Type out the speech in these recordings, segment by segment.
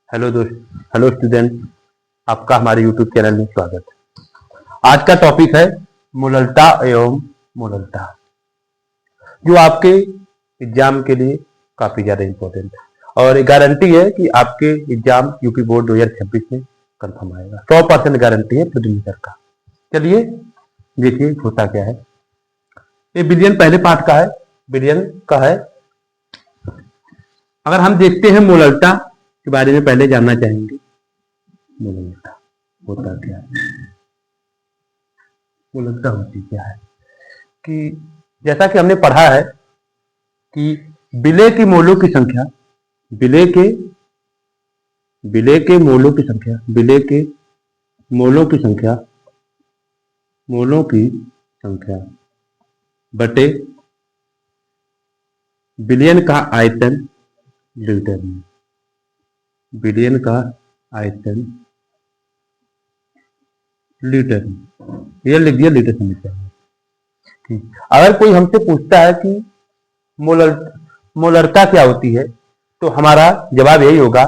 Hello दोस्त, hello student, आपका हमारे यूट्यूब चैनल में स्वागत है। आज का टॉपिक है मोलरता एवं मोलरता, जो आपके एग्जाम के लिए काफी ज्यादा इम्पोर्टेंट है और गारंटी है कि आपके एग्जाम यूपी बोर्ड 2026 में कंफर्म आएगा। 100% गारंटी है प्रीलिमिनरी का। चलिए देखिए होता क्या है। ये बिलियन पहले पार्ट का है, बिलियन का है। अगर हम देखते हैं मोलरता के बारे में पहले जानना चाहेंगे। मोलरता होता क्या है, मोलरता होती क्या है कि जैसा कि हमने पढ़ा है कि विलय की मोलों की संख्या, विलय के मोलों की संख्या, विलय के मोलों की संख्या बटे विलयन का आयतन लीटर में, विलयन का आयतन लीटर में। ये लिख दिया लीटर समस्या में। अगर कोई हमसे पूछता है कि मोलरता क्या होती है, तो हमारा जवाब यही होगा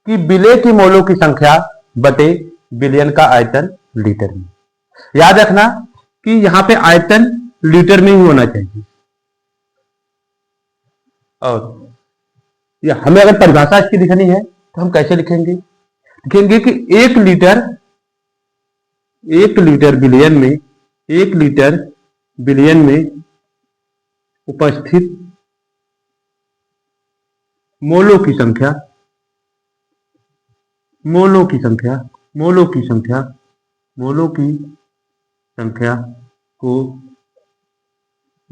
कि विलय की मोलों की संख्या बटे विलयन का आयतन लीटर में। याद रखना कि यहाँ पे आयतन लीटर में ही होना चाहिए। और या हमें अगर परिभाषा इसकी लिखनी है तो हम कैसे लिखेंगे? लिखेंगे कि एक लीटर विलयन में, एक लीटर विलयन में उपस्थित मोलों की संख्या, मोलों की संख्या को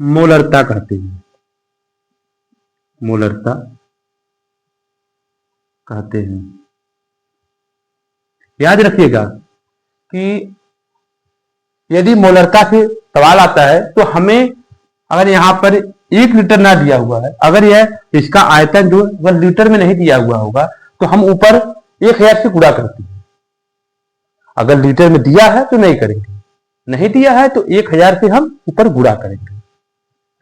मोलरता कहते हैं, मोलरता कहते हैं। याद रखिएगा कि यदि मोलरता से सवाल आता है तो हमें, अगर यहाँ पर 1 लीटर ना दिया हुआ है, अगर यह इसका आयतन जो अगर लीटर में नहीं दिया हुआ होगा तो हम ऊपर 1000 से गुणा करते हैं। अगर लीटर में दिया है तो नहीं करेंगे, नहीं दिया है तो 1000 से हम ऊपर गुणा करेंगे,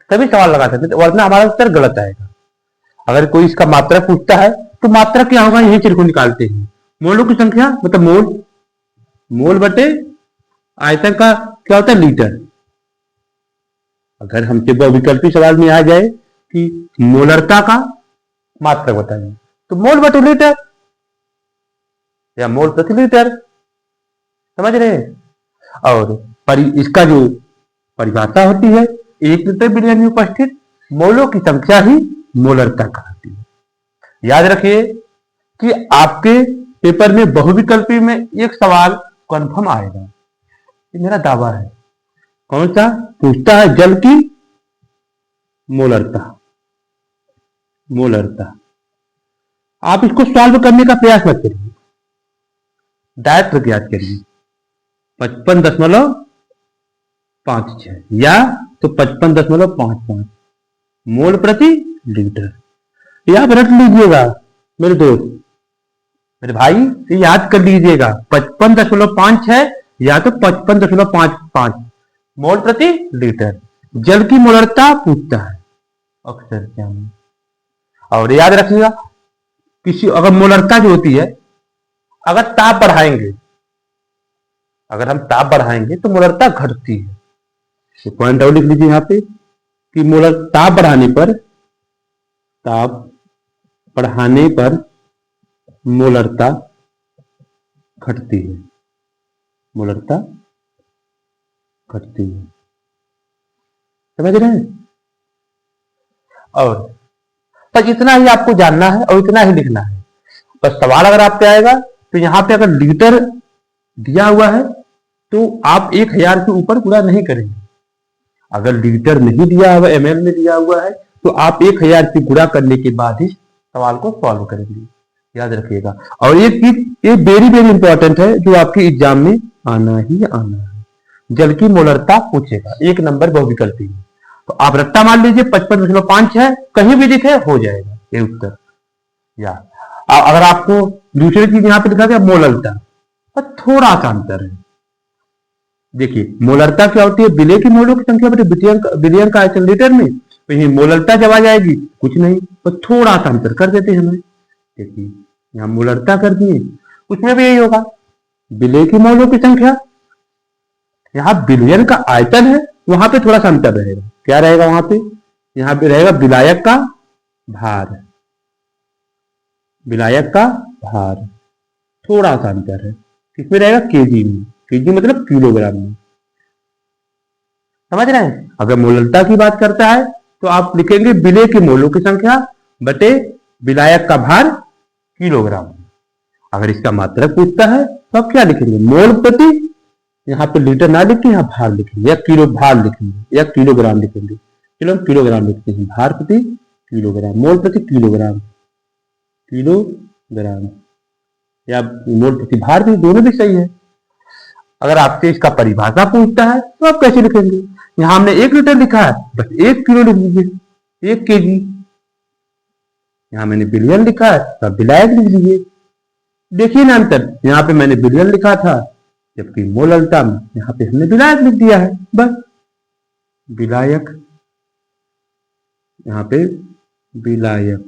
तभी सवाल लगा सकते हैं, वरना हमारा उत्तर गलत आएगा। अगर कोई इसका मात्रक पूछता है तो मात्रक क्या होगा, यही चिन्ह को निकालते हैं। मोलों की संख्या मतलब मोल बटे आयतन का क्या होता है, लीटर। अगर हमसे बहुविकल्पी सवाल में आ जाए कि मोलरता का मात्रक बताइए, तो मोल बटे लीटर या मोल प्रति लीटर, समझ रहे हैं। और इसका जो परिभाषा होती है, 1 लीटर विलयन में उपस्थित मोलों की संख्या ही मोलरता कहती है। याद रखिए कि आपके पेपर में बहुविकल्पी में एक सवाल कंफर्म आएगा, ये मेरा दावा है। कौन सा पूछता है? जल की मोलरता। आप इसको सॉल्व करने का प्रयास मत करिए, डायरेक्ट ज्ञात करिए। 55.56 या तो 55.55 मोल प्रति लीटर। याद रख लीजिएगा मेरे दोस्त, मेरे भाई, याद कर लीजिएगा। 55.5 है या तो 55.55 मोल प्रति लीटर। जल की मोलरता पूछता है अक्सर क्या में। और याद रखिएगा, अगर मोलरता जो होती है, अगर ताप बढ़ाएंगे, अगर हम ताप बढ़ाएंगे तो मोलरता घटती है। तो पॉइंट और लिख लीजिए यहाँ पे कि ताप बढ़ाने पर मोलरता घटती है, मोलरता घटती है। समझ रहे हैं? और बस इतना ही आपको जानना है और इतना ही लिखना है। बस सवाल अगर आपसे आएगा तो यहाँ पे अगर लीटर दिया हुआ है तो आप 1000 के ऊपर गुणा नहीं करेंगे। अगर लीटर नहीं दिया हुआ, ml में दिया हुआ है, तो आप 1000 से गुणा करने के बाद ही सवाल को सॉल्व करेंगे। याद रखिएगा। और एक चीज ये वेरी वेरी इंपॉर्टेंट है, जो आपके एग्जाम में आना ही आना है। जल की मोलरता पूछेगा 1 नंबर बहुविकल्पी में, तो आप रट्टा मान लीजिए 55.5 है, कहीं भी दिखे हो जाएगा ये उत्तर। या अगर आपको दूसरी चीज यहाँ पे लिखा गया मोलरता, पर थोड़ा सा अंतर है। देखिए मोलरता क्या होती है, विलय की मोलों की संख्या बटे विलयन का आयतन लीटर में। तो यही मोलरता जब आ जाएगी कुछ नहीं, पर थोड़ा सा अंतर कर देते हैं हमें। देखिए यहाँ मोलरता कर दिए, उसमें भी यही होगा, विलय की मोलों की संख्या। यहाँ विलयन का आयतन है, वहां पे थोड़ा सा अंतर रहेगा। क्या रहेगा वहां पे? यहाँ पे रहेगा विलायक का भार, विलायक का भार थोड़ा सा अंतर है। किसमें रहेगा? केजी में। केजी मतलब किलोग्राम में। समझ रहे हैं? अगर मोलरता की बात करता है तो आप लिखेंगे विलय की मोलों की संख्या बटे विलायक का भार किलोग्राम। अगर इसका मात्रक पूछता है तो आप क्या लिखेंगे? मोल प्रति, यहाँ पे लीटर ना लिख के यहाँ भार लिखेंगे, या किलो भार लिखेंगे, या किलोग्राम लिखेंगे। चलो हम किलोग्राम लिखते हैं, भार प्रति किलोग्राम, मोल प्रति किलोग्राम, किलोग्राम या मोल प्रति भार भी, दोनों भी सही है। अगर आपसे इसका परिभाषा पूछता है तो आप कैसे लिखेंगे? यहां हमने 1 लीटर लिखा है, बस 1 किलो लिख दीजिए, 1 केजी। यहां मैंने बिलियन लिखा है तो आप विलायक लिख दीजिए। देखिए ना अंतर, यहाँ पे मैंने बिलियन लिखा था, जबकि मोलरता में यहाँ पे हमने विलायक लिख दिया है, बस विलायक, यहाँ पे विलायक।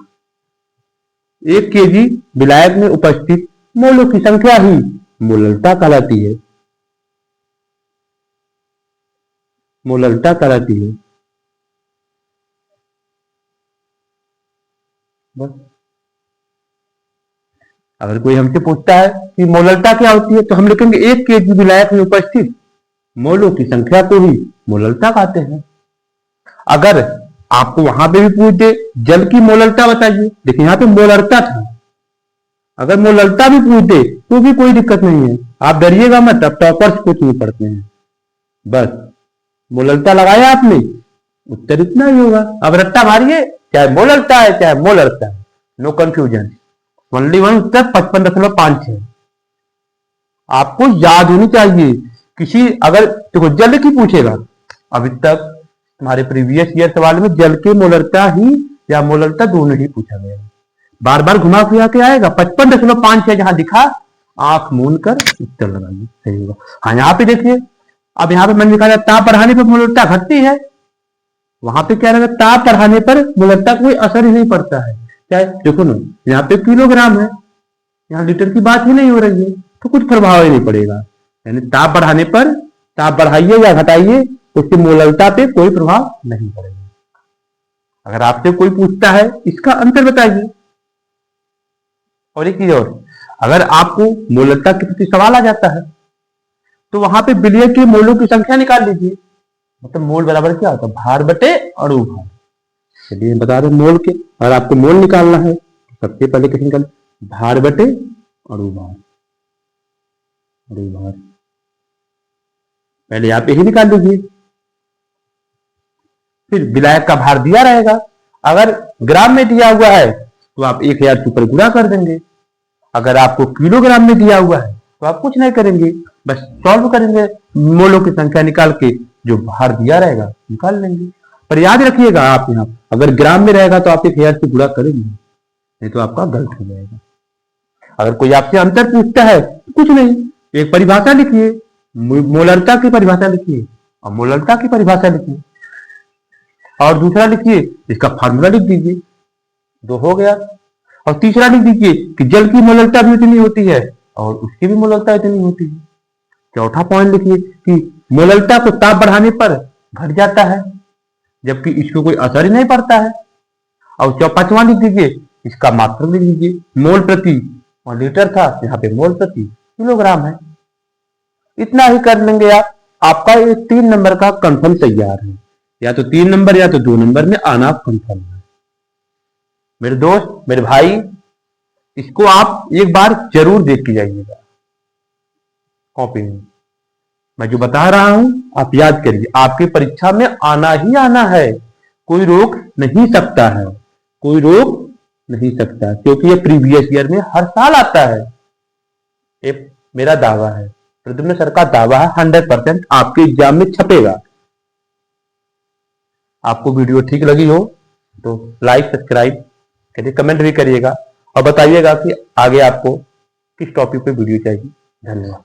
1 केजी विलायक में उपस्थित मोलों की संख्या ही मोलरता कहलाती है, मोलरता कहलाती है। बस अगर कोई हमसे पूछता है कि मोलरता क्या होती है तो हम लिखेंगे 1 केजी विलायक में उपस्थित मोलों की संख्या को ही मोलरता कहते हैं। अगर आपको वहां पे भी पूछ दे जल की मोलरता बताइए, देखिए यहाँ पे मोलरता था, अगर मोलरता भी पूछ दे तो भी कोई दिक्कत नहीं है, आप डरिएगा मत, अब टॉपर्स कुछ नहीं पढ़ते हैं। बस मोलरता लगाया आपने, उत्तर इतना ही होगा। अब रट्टा मारिए, चाहे मोलरता है चाहे मोलरता है, नो कंफ्यूजन, ओनली वन उत्तर 55.56। आपको याद होनी चाहिए। किसी अगर देखो जल की पूछेगा, अभी तक तुम्हारे प्रीवियस ईयर सवाल में जल के मोलरता ही या मोलरता दोनों ही पूछा गया है, बार बार घुमा फिरा के आएगा। 55.56 जहां दिखा, आंख मूंद कर उत्तर लगाइए, सही होगा। हाँ यहाँ पे देखिए, अब यहाँ पे मैंने लिखा है ताप बढ़ाने पर मोलरता घटती है, वहां पे क्या रहेगा? ताप बढ़ाने पर मोलरता कोई असर ही नहीं पड़ता है। क्या देखो ना, यहाँ पे किलोग्राम है, यहाँ लीटर की बात ही नहीं हो रही है, तो कुछ प्रभाव ही नहीं पड़ेगा। यानी ताप बढ़ाने पर, ताप बढ़ाइए या घटाइए, उसकी मोलरता पे कोई प्रभाव नहीं पड़ेगा। अगर आपसे कोई पूछता है इसका अंतर बताइए। और एक चीज और, अगर आपको मोलरता के प्रति सवाल आ जाता है तो वहां पे विलय के मोलों की संख्या निकाल लीजिए। मतलब मोल बराबर क्या होता है? भार बटे अणु भार। चलिए बता रहे मोल के, अगर आपको मोल निकालना है तो सबसे पहले कैसे निकाल? भार बटे अणु भार, अणु भार पहले आप यही निकाल लीजिए। फिर विलायक का भार दिया रहेगा, अगर ग्राम में दिया हुआ है तो आप 1000 के ऊपर गुणा कर देंगे। अगर आपको किलोग्राम में दिया हुआ है तो आप कुछ नहीं करेंगे, बस सॉल्व करेंगे, मोलों की संख्या निकाल के जो भार दिया रहेगा निकाल लेंगे। पर याद रखिएगा, आप यहाँ अगर ग्राम में रहेगा तो आप 1000 से गुणा करेंगे, नहीं तो आपका गलत हो जाएगा। अगर कोई आपसे अंतर पूछता है तो कुछ नहीं, एक परिभाषा लिखिए, मोलरता की परिभाषा लिखिए और मोलरता की परिभाषा लिखिए, और दूसरा लिखिए इसका फार्मूला लिख दीजिए, 2 हो गया। और तीसरा लिख दीजिए कि जल की मोलरता भी इतनी होती है और उसकी भी मोलरता इतनी होती है। चौथा पॉइंट लिखिए कि मोलरता को ताप बढ़ाने पर घट जाता है, जबकि इसको कोई असर ही नहीं पड़ता है। और 5वां लिख दीजिए, इसका मात्रक लिख दीजिए, मोल प्रति, और लीटर था यहाँ पे मोल प्रति किलोग्राम है। इतना ही कर लेंगे आप, आपका ये 3 नंबर का कंफर्म तैयार है। या तो 3 नंबर या तो 2 नंबर में आना कंफर्म है। मेरे दोस्त, मेरे भाई, इसको आप एक बार जरूर देख के जाइएगा कॉपी में। मैं जो बता रहा हूं आप याद करिए, आपकी परीक्षा में आना ही आना है, कोई रोक नहीं सकता है, कोई रोक नहीं सकता, क्योंकि ये प्रीवियस ईयर में हर साल आता है। ये मेरा दावा है, प्रद्युम्न सर का दावा है, 100% आपके एग्जाम में छपेगा। आपको वीडियो ठीक लगी हो तो लाइक, सब्सक्राइब करिए, कमेंट भी करिएगा और बताइएगा कि आगे आपको किस टॉपिक पे वीडियो चाहिए। धन्यवाद।